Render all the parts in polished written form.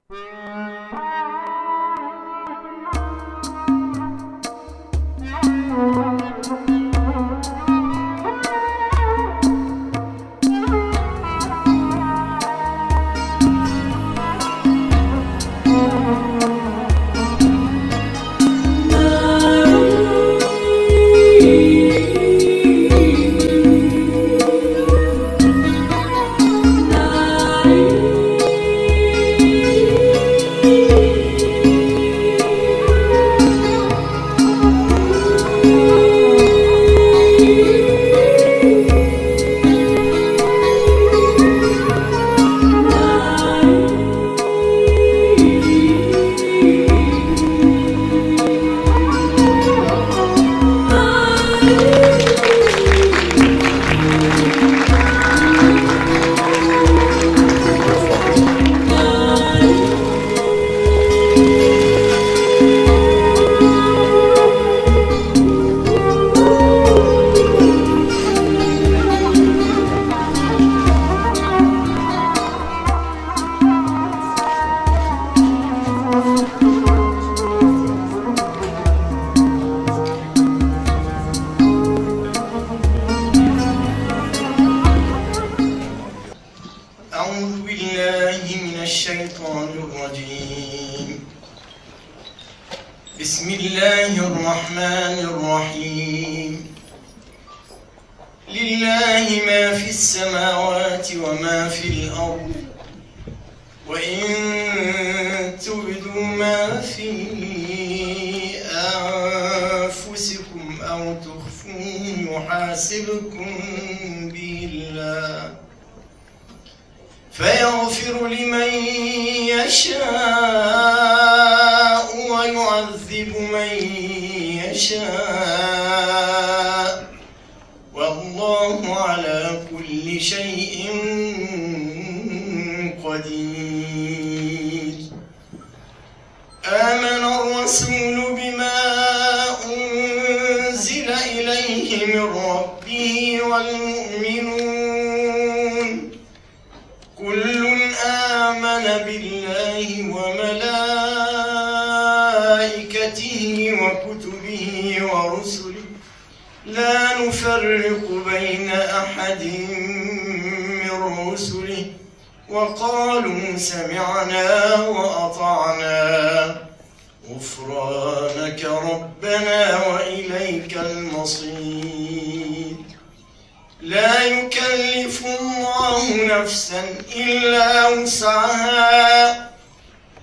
أعوذ بالله من الشيطان الرجيم. بسم الله الرحمن الرحيم. لله ما في السماوات وما في الأرض، وإن تبدوا ما في أنفسكم أو تخفوه يحاسبكم به الله، فيغفر لمن يشاء ويعذب من يشاء، والله على كل شيء قدير. آمن الرسول بما أنزل إليه من ربه والمؤمنون كل آمن بالله وملائكته وكتبه ورسله لا نفرق بين أحد من رسله، وقالوا سمعنا وأطعنا غفرانك ربنا وإليك المصير. لا يكلف الله نفسا إلا وسعها،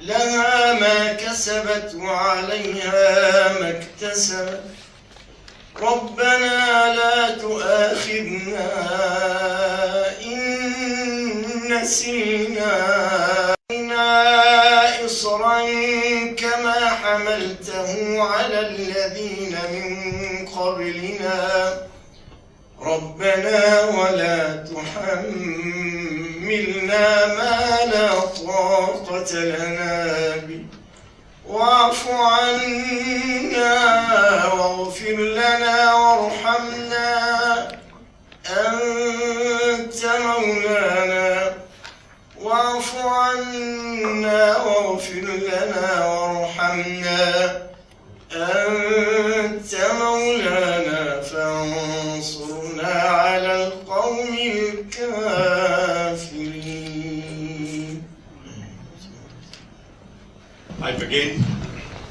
لها ما كسبت وعليها ما اكتسبت. ربنا لا تؤاخذنا إن نسينا إصرا كما حملته على الذين من قبلنا. ربنا ولا تحملنا ما لا طاقة لنا به، واعف عنا واغفر لنا وارحمنا أنت مولانا. واعف عنا واغفر لنا وارحمنا أنت مولانا فانصرنا على القوم الكافرين. I begin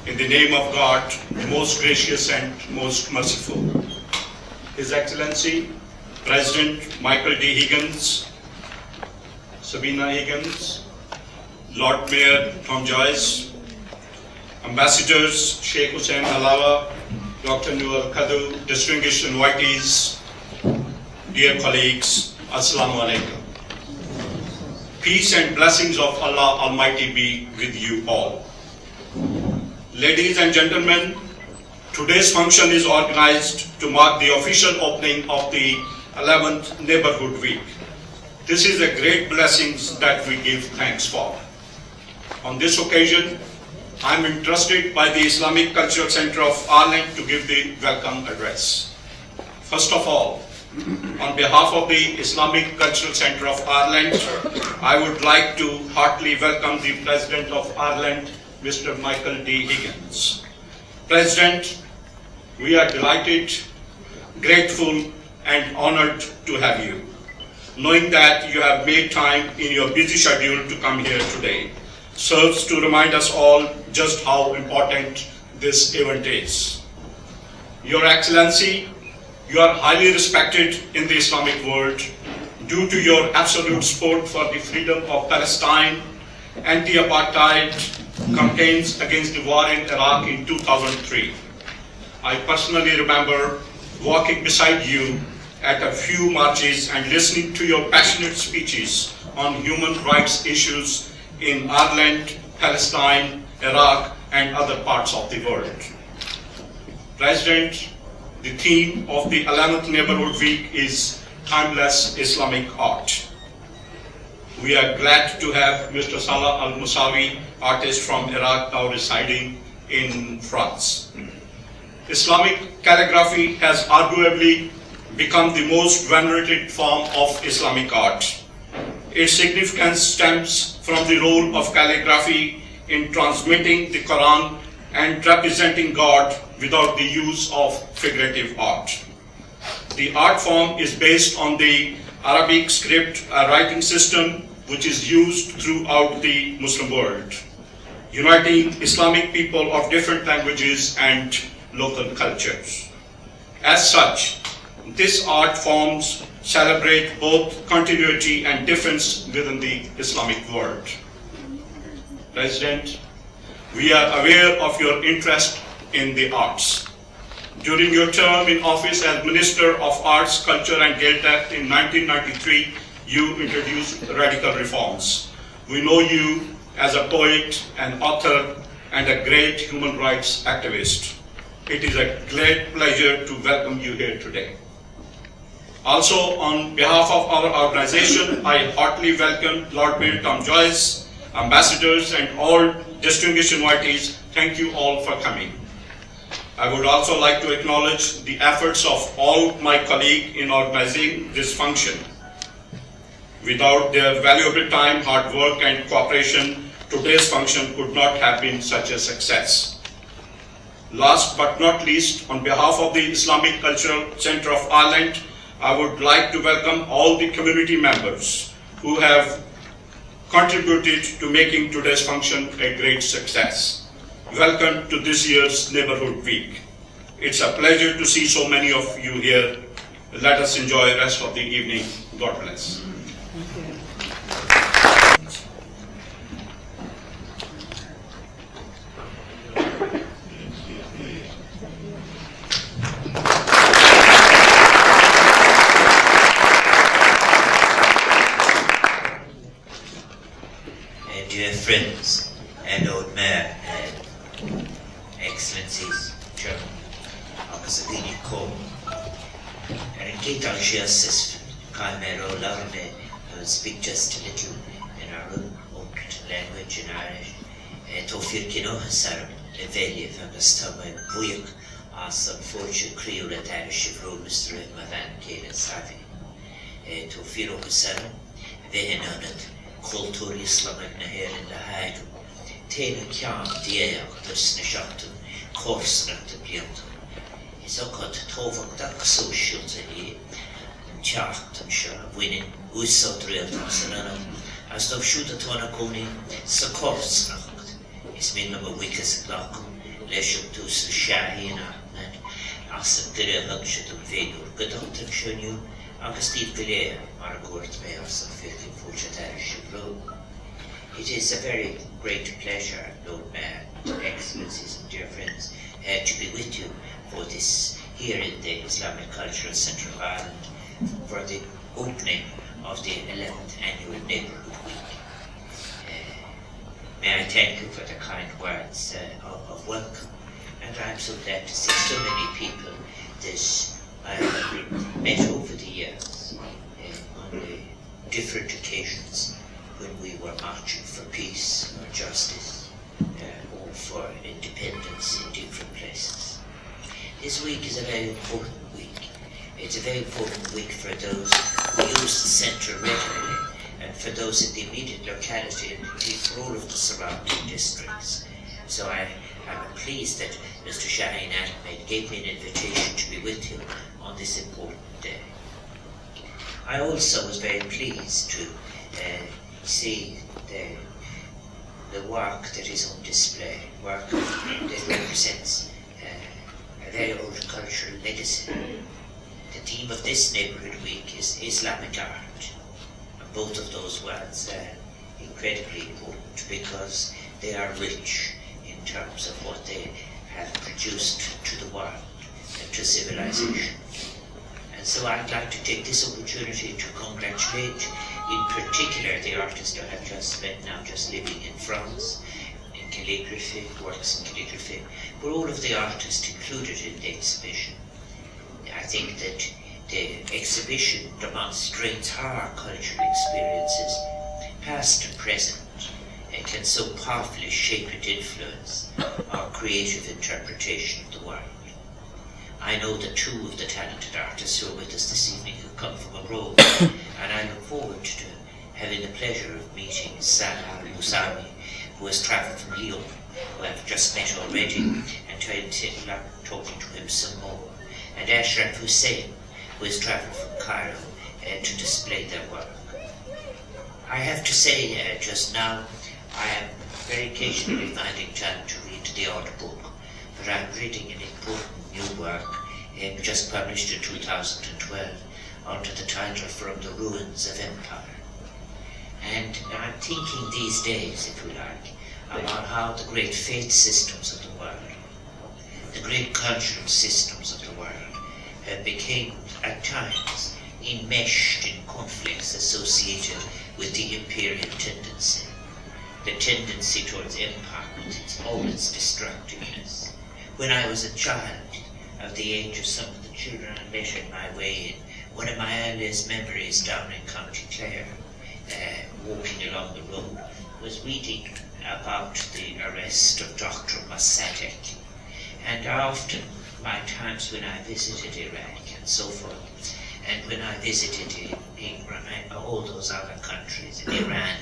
in the name of God, most gracious and most merciful. His Excellency, President Michael D. Higgins, Sabina Higgins, Lord Mayor Tom Joyce, Ambassadors Sheikh Hussain Alawa, Dr. Noor Khadu, distinguished invitees, dear colleagues, Assalamu alaikum. Peace and blessings of Allah Almighty be with you all. Ladies and gentlemen, today's function is organized to mark the official opening of the 11th Neighbourhood Week. This is a great blessing that we give thanks for. On this occasion, I am entrusted by the Islamic Cultural Center of Ireland to give the welcome address. First of all, On behalf of the Islamic Cultural Centre of Ireland, I would like to heartily welcome the President of Ireland, Mr. Michael D. Higgins. President, we are delighted, grateful, and honoured to have you, knowing that you have made time in your busy schedule to come here today. Serves to remind us all just how important this event is. Your Excellency, you are highly respected in the Islamic world due to your absolute support for the freedom of Palestine, anti-apartheid campaigns against the war in Iraq in 2003. I personally remember walking beside you at a few marches and listening to your passionate speeches on human rights issues in Ireland, Palestine, Iraq, and other parts of the world. President, the theme of the 11th Neighbourhood Week is Timeless Islamic Art. We are glad to have Mr. Salah Al-Musawi, artist from Iraq, now residing in France. Islamic calligraphy has arguably become the most venerated form of Islamic art. Its significance stems from the role of calligraphy in transmitting the Quran and representing God without the use of figurative art. The art form is based on the Arabic script writing system, which is used throughout the Muslim world, uniting Islamic people of different languages and local cultures. As such, these art forms celebrate both continuity and difference within the Islamic world. President, we are aware of your interest in the arts. During your term in office as Minister of Arts, Culture and Gaeltacht in 1993, you introduced radical reforms. We know you as a poet, an author, and a great human rights activist. It is a great pleasure to welcome you here today. Also, on behalf of our organization, I heartily welcome Lord Mayor Tom Joyce, ambassadors, and all distinguished invitees. Thank you all for coming. I would also like to acknowledge the efforts of all my colleagues in organizing this function. Without their valuable time, hard work, and cooperation, today's function could not have been such a success. Last but not least, on behalf of the Islamic Cultural Centre of Ireland, I would like to welcome all the community members who have contributed to making today's function a great success. Welcome to this year's Neighbourhood Week. It's a pleasure to see so many of you here. Let us enjoy the rest of the evening. God bless. Dear friends and Lord Mayor and Excellencies, Chairman, Officer Dini Cole, and in case I'll share this, I will speak just a little in our own language in Irish. Tofir Kinoha Sarum, Levelia Fagastama, Buyuk, Asam Fortune Creole at Irish of Mr. Mavan Kane and Savi. Tofir Okasarum, Vehenonat. Kultur Islamic na her in the Hague. Tena Kyan, Diak, the Snishatum, Korsnat, Bjantum. Is a cut Tovak Duck social to he, and Chartum Shah, winning, Uso drilled Sanana, as though shoot at one a cony, Sakorsnacht. Is minimum a weakest lockum, Leshum to Shahi and Ahmed, as a clear luxury venue, good hunting shown you. Steve Galea, our court mayor, some 15 It is a very great pleasure, Lord Mayor, Excellencies and dear friends, to be with you for this here in the Islamic Cultural Centre of Ireland for the opening of the 11th Annual Neighbourhood Week. May I thank you for the kind words of welcome, and I'm so glad to see so many people that I have met over the years on the different occasions when we were marching for peace or justice or for independence in different places. This week is a very important week It's a very important week for those who use the centre regularly and for those in the immediate locality and indeed for all of the surrounding districts. So I'm pleased that Mr. Shaheen Ahmed gave me an invitation to be with him on this important day. I also was very pleased to see the work that is on display, work that represents a very old cultural legacy. The theme of this Neighbourhood Week is Islamic art. And both of those words are incredibly important because they are rich in terms of what they have produced to the world and to civilization. And so I'd like to take this opportunity to congratulate in particular the artist I have just met now, just living in France, in calligraphy, works in calligraphy, but all of the artists included in the exhibition. I think that the exhibition demonstrates how our cultural experiences, past and present, can so powerfully shape and influence our creative interpretation of the world. I know that two of the talented artists who are with us this evening have come from abroad, and I look forward to having the pleasure of meeting Salah Al-Musami, who has travelled from Lyon, who I've just met already, and talking to him some more, and Ashraf Hussein, who has travelled from Cairo to display their work. I have to say just now, I am very occasionally finding time to read the odd book, but I'm reading an important new work just published in 2012 under the title From the Ruins of Empire. And I'm thinking these days, if you like, about how the great faith systems of the world, the great cultural systems of the world, became at times enmeshed in conflicts associated with the imperial tendency. The tendency towards empire with all its destructiveness. When I was a child, of the age of some of the children I met in my way in, one of my earliest memories down in County Clare, walking along the road, was reading about the arrest of Dr. Mossadegh. And often, my times when I visited Iraq and so forth, and when I visited all those other countries, in Iran,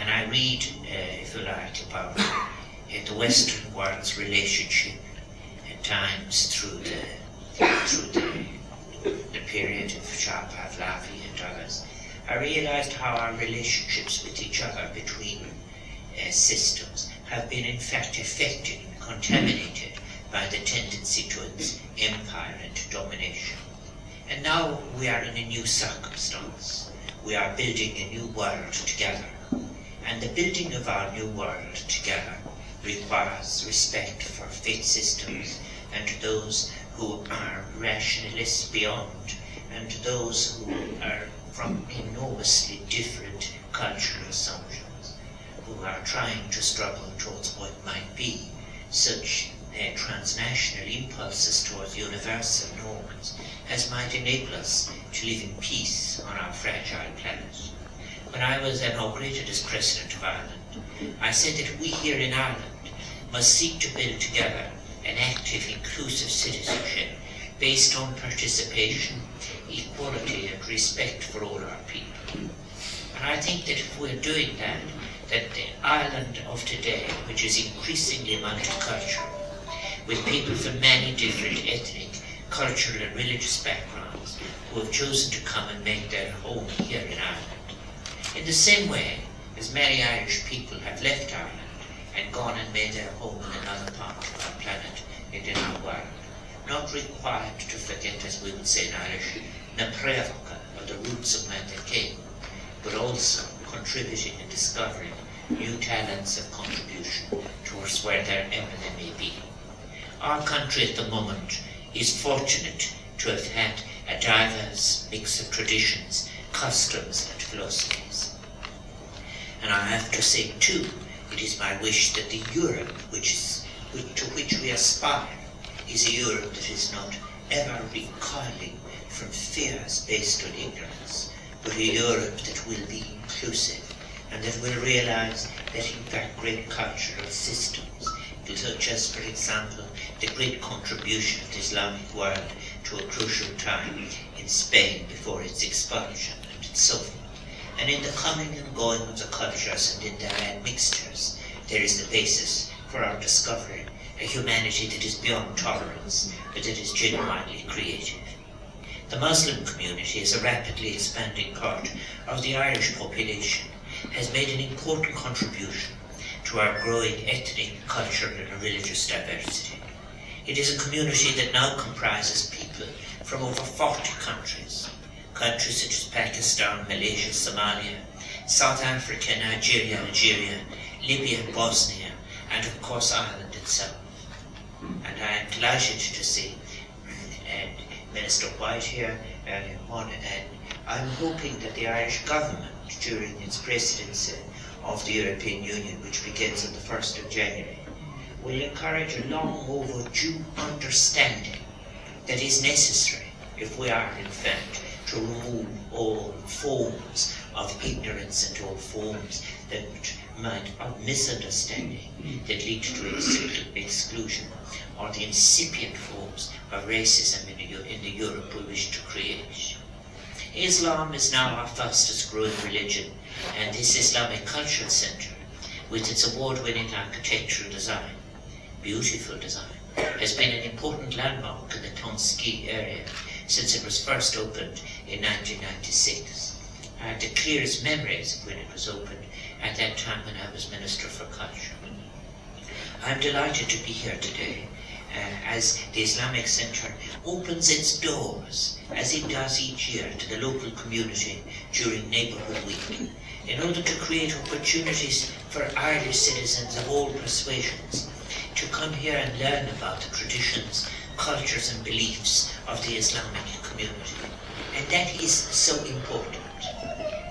and I read, if you like, about the Western world's relationship at times through the period of Shah Pahlavi and others. I realized how our relationships with each other between systems have been in fact affected and contaminated by the tendency towards empire and domination. And now we are in a new circumstance. We are building a new world together. And the building of our new world together requires respect for faith systems and those who are rationalists beyond and those who are from enormously different cultural assumptions, who are trying to struggle towards what might be such transnational impulses towards universal norms as might enable us to live in peace on our fragile planet. When I was inaugurated as President of Ireland, I said that we here in Ireland must seek to build together an active, inclusive citizenship based on participation, equality and respect for all our people. And I think that if we're doing that the Ireland of today, which is increasingly multicultural, with people from many different ethnic, cultural and religious backgrounds who have chosen to come and make their home here in Ireland, in the same way as many Irish people have left Ireland and gone and made their home in another part of our planet and in our world, not required to forget, as we would say in Irish, na prevoca, or the roots of where they came, but also contributing and discovering new talents of contribution towards wherever they may be. Our country at the moment is fortunate to have had a diverse mix of traditions, customs and philosophies. And I have to say too, it is my wish that the Europe to which we aspire is a Europe that is not ever recoiling from fears based on ignorance, but a Europe that will be inclusive and that will realize that in fact great cultural systems, such as, for example, the great contribution of the Islamic world to to a crucial time in Spain before its expulsion and its so forth. And in the coming and going of the cultures and in their admixtures, there is the basis for our discovering a humanity that is beyond tolerance, but that is genuinely creative. The Muslim community, as a rapidly expanding part of the Irish population, has made an important contribution to our growing ethnic, cultural and religious diversity. It is a community that now comprises people from over 40 countries such as Pakistan, Malaysia, Somalia, South Africa, Nigeria, Algeria, Libya, Bosnia, and of course Ireland itself. And I am delighted to see Minister White here earlier on, and I'm hoping that the Irish government, during its presidency of the European Union, which begins on the 1st of January, will encourage a long overdue understanding that is necessary if we are in fact to remove all forms of ignorance and all forms that of misunderstanding that lead to exclusion or the incipient forms of racism in the Europe we wish to create. Islam is now our fastest growing religion, and this Islamic Cultural Centre, with its award-winning architectural design, beautiful design, has been an important landmark in the Tonski area since it was first opened in 1996. I have the clearest memories of when it was opened at that time when I was Minister for Culture. I am delighted to be here today as the Islamic Centre opens its doors, as it does each year, to the local community during Neighbourhood Week, in order to create opportunities for Irish citizens of all persuasions to come here and learn about the traditions, cultures and beliefs of the Islamic community. And that is so important.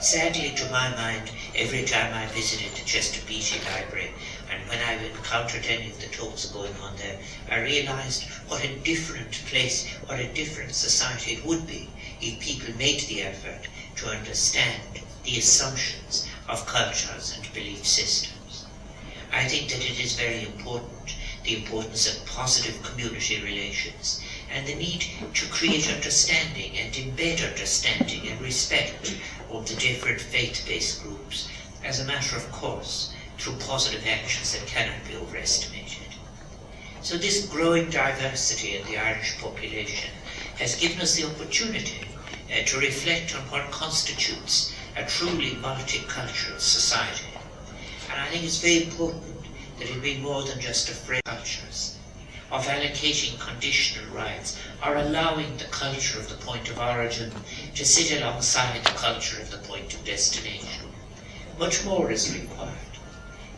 Sadly, to my mind, every time I visited the Chester Beatty Library, and when I encountered any of the talks going on there, I realised what a different place, what a different society it would be if people made the effort to understand the assumptions of cultures and belief systems. I think that it is very important, the importance of positive community relations, and the need to create understanding and embed understanding and respect of the different faith-based groups as a matter of course through positive actions that cannot be overestimated. So this growing diversity in the Irish population has given us the opportunity to reflect on what constitutes a truly multicultural society. And I think it's very important that it be more than just a phrase of cultures, of allocating conditional rights, or allowing the culture of the point of origin to sit alongside the culture of the point of destination. Much more is required.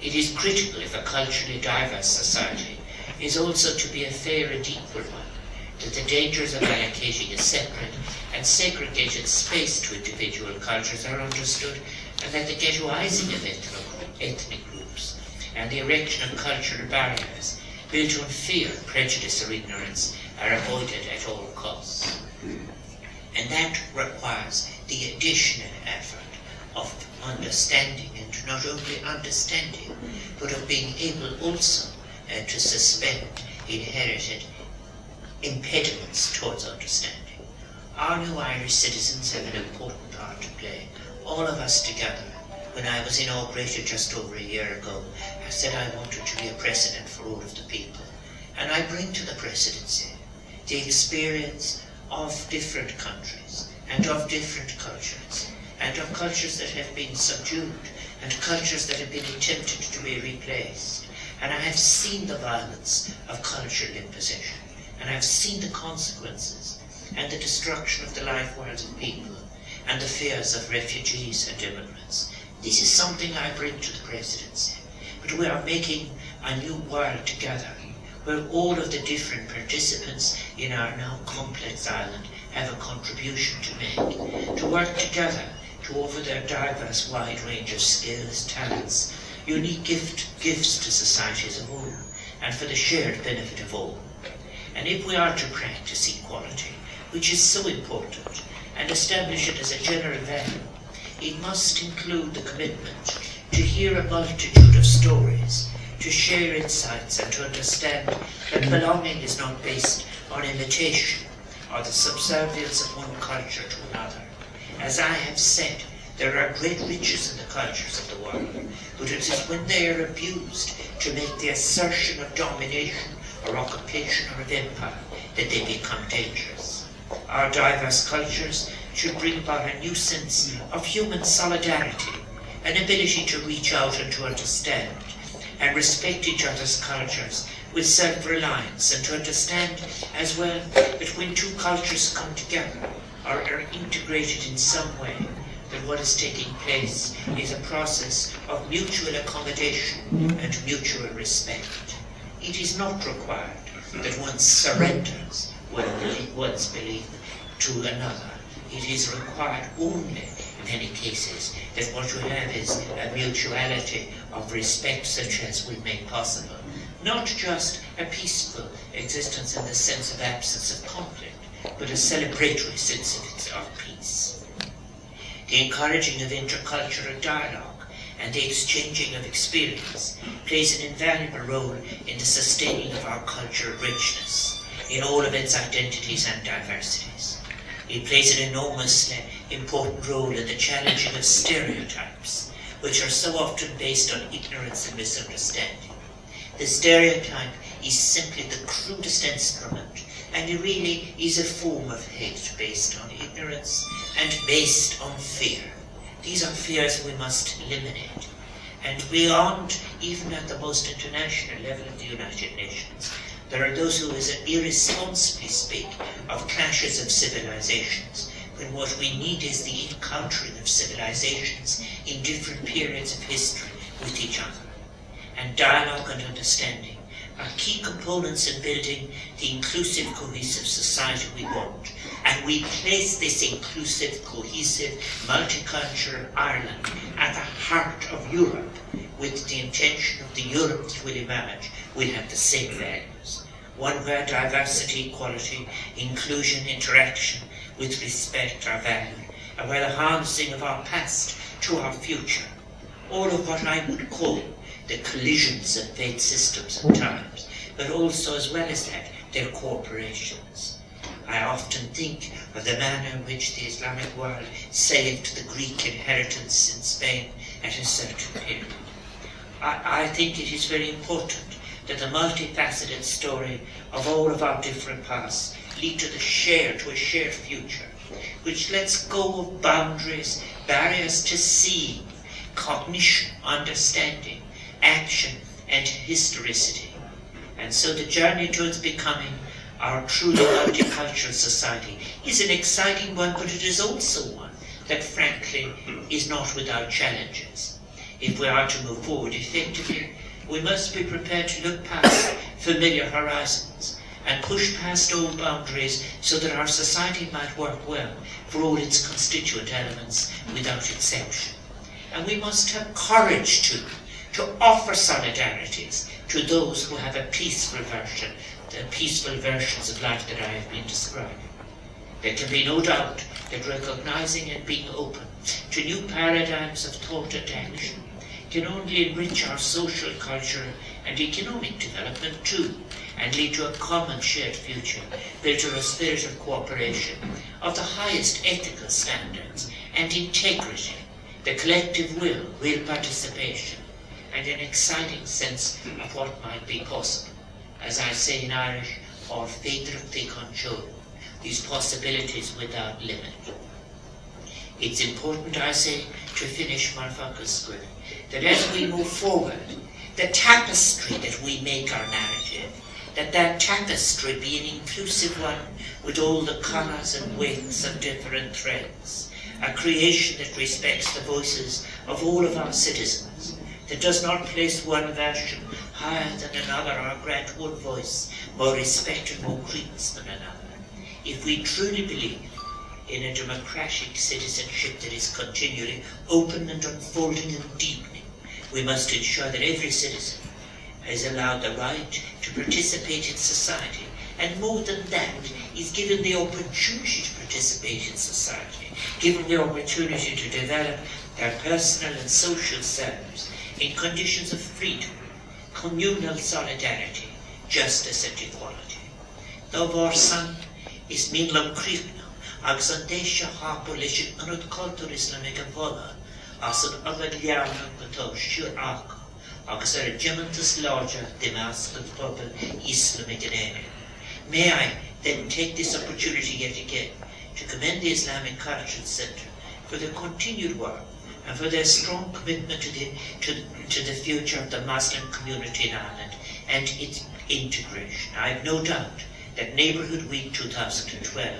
It is critical if a culturally diverse society is also to be a fair and equal one, that the dangers of allocating a separate and segregated space to individual cultures are understood, and that the ghettoizing of ethnic groups and the erection of cultural barriers built on fear, prejudice or ignorance are avoided at all costs. And that requires the additional effort of understanding, and not only understanding, but of being able also to suspend inherited impediments towards understanding. Our new Irish citizens have an important part to play. All of us together. When I was inaugurated just over a year ago, I said I wanted to be a president for all of the people. And I bring to the presidency the experience of different countries and of different cultures, and of cultures that have been subdued and cultures that have been attempted to be replaced. And I have seen the violence of cultural imposition, and I have seen the consequences and the destruction of the life worlds of people and the fears of refugees and immigrants. This is something I bring to the presidency. But we are making a new world together, where all of the different participants in our now complex island have a contribution to make, to work together to offer their diverse wide range of skills, talents, unique gifts to society as a whole, and for the shared benefit of all. And if we are to practice equality, which is so important, and establish it as a general value, it must include the commitment to hear a multitude of stories, to share insights, and to understand that belonging is not based on imitation or the subservience of one culture to another. As I have said, there are great riches in the cultures of the world, but it is when they are abused to make the assertion of domination or occupation or of empire that they become dangerous. Our diverse cultures should bring about a new sense of human solidarity, an ability to reach out and to understand and respect each other's cultures with self-reliance, and to understand as well that when two cultures come together or are integrated in some way, that what is taking place is a process of mutual accommodation and mutual respect. It is not required that one surrenders one's belief to another. It is required only, in many cases, that what you have is a mutuality of respect such as we make possible. Not just a peaceful existence in the sense of absence of conflict, but a celebratory sense of peace. The encouraging of intercultural dialogue and the exchanging of experience plays an invaluable role in the sustaining of our cultural richness, in all of its identities and diversities. It plays an enormously important role in the challenging of stereotypes, which are so often based on ignorance and misunderstanding. The stereotype is simply the crudest instrument, and it really is a form of hate based on ignorance and based on fear. These are fears we must eliminate. And beyond, even at the most international level of the United Nations, there are those who irresponsibly speak of clashes of civilizations, when what we need is the encountering of civilizations in different periods of history with each other. And dialogue and understanding are key components in building the inclusive, cohesive society we want. And we place this inclusive, cohesive, multicultural Ireland at the heart of Europe, with the intention of the Europe that will emerge will have the same values. One where diversity, equality, inclusion, interaction with respect are valued, and where the harnessing of our past to our future, all of what I would call the collisions of faith systems and times, but also, as well as that, their cooperations. I often think of the manner in which the Islamic world saved the Greek inheritance in Spain at a certain period. I think it is very important that the multifaceted story of all of our different pasts lead to a shared future, which lets go of boundaries, barriers to seeing, cognition, understanding, action, and historicity. And so the journey towards becoming our truly multicultural society is an exciting one, but it is also one that frankly is not without challenges. If we are to move forward effectively, we must be prepared to look past familiar horizons and push past old boundaries so that our society might work well for all its constituent elements without exception. And we must have courage to offer solidarities to those who have a peaceful version, the peaceful versions of life that I have been describing. There can be no doubt that recognizing and being open to new paradigms of thought and action can only enrich our social, cultural and economic development too, and lead to a common shared future built on a spirit of cooperation, of the highest ethical standards and integrity, the collective will, real participation, and an exciting sense of what might be possible. As I say in Irish, or féidirtí control, these possibilities without limit. It's important, I say, to finish Marfaca's script, that as we move forward, the tapestry that we make our narrative, that tapestry be an inclusive one with all the colours and widths of different threads, a creation that respects the voices of all of our citizens, that does not place one version higher than another or grant one voice more respect and more credence than another. If we truly believe in a democratic citizenship that is continually open and unfolding and deepening, we must ensure that every citizen is allowed the right to participate in society, and more than that, is given the opportunity to participate in society, given the opportunity to develop their personal and social selves in conditions of freedom, communal solidarity, justice and equality. Though Borsan, is mean lam creek now. Agus an deisha hapa leis an culture Islamic an vola. As an other liarna gato sure aka. Agus regimentus larger Damascus Bible Islamic area. May I then take this opportunity yet again to commend the Islamic Cultural Centre for their continued work and for their strong commitment to the future of the Muslim community in Ireland and its integration. I have no doubt that Neighbourhood Week 2012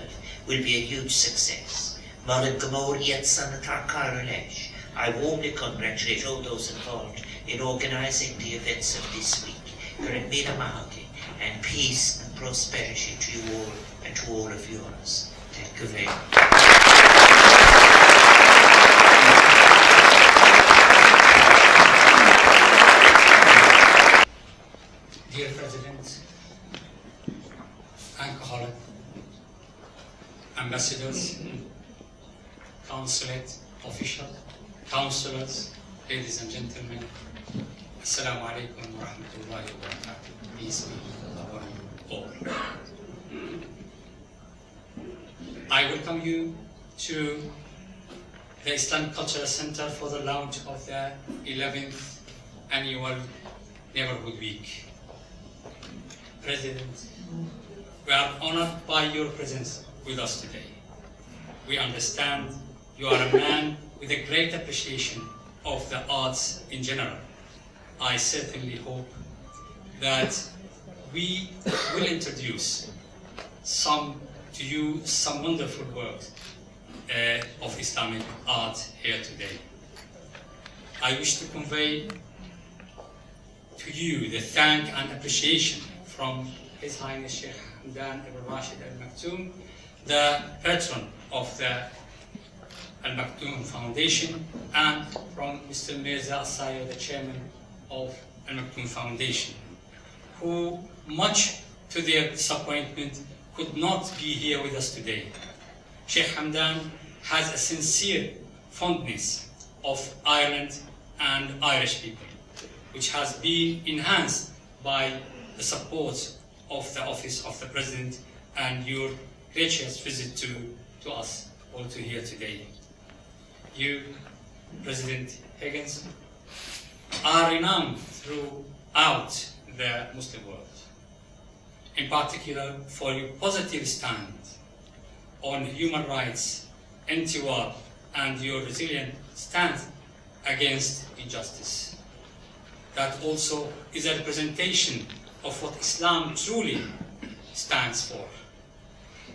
will be a huge success. Malin Gamor Yet Sanatar Karalesh. I warmly congratulate all those involved in organising the events of this week. Karimira Mahaki, and peace and prosperity to you all and to all of yours. Thank you very much. Dear President, alcoholic, ambassadors, consulate, official, councillors, ladies and gentlemen, Assalamu alaikum wa rahmatullahi wa barakatuh. Peace be upon you all. I welcome you to the Islamic Cultural Center for the launch of the 11th annual Neighbourhood Week. President, we are honored by your presence with us today. We understand you are a man with a great appreciation of the arts in general. I certainly hope that we will introduce some wonderful works of Islamic art here today. I wish to convey to you the thank and appreciation from His Highness Sheikh Hamdan Ibn Rashid Al Maktoum, the patron of the Al Maktoum Foundation, and from Mr. Mirza Asayo, the chairman of Al Maktoum Foundation, who, much to their disappointment, could not be here with us today. Sheikh Hamdan has a sincere fondness of Ireland and Irish people, which has been enhanced by the support of the Office of the President and your gracious visit to us all to here today. You, President Higgins, are renowned throughout the Muslim world, in particular for your positive stand on human rights, anti-war, and your resilient stance against injustice. That also is a representation of what Islam truly stands for.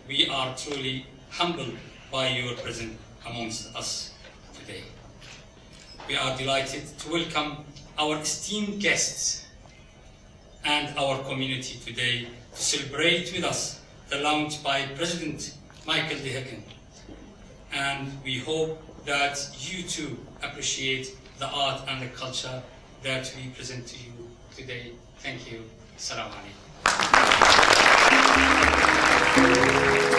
We are truly humbled by your presence amongst us today. We are delighted to welcome our esteemed guests and our community today to celebrate with us the launch by President Michael D. Higgins. And we hope that you too appreciate the art and the culture that we present to you today. Thank you. Assalamu alaikum.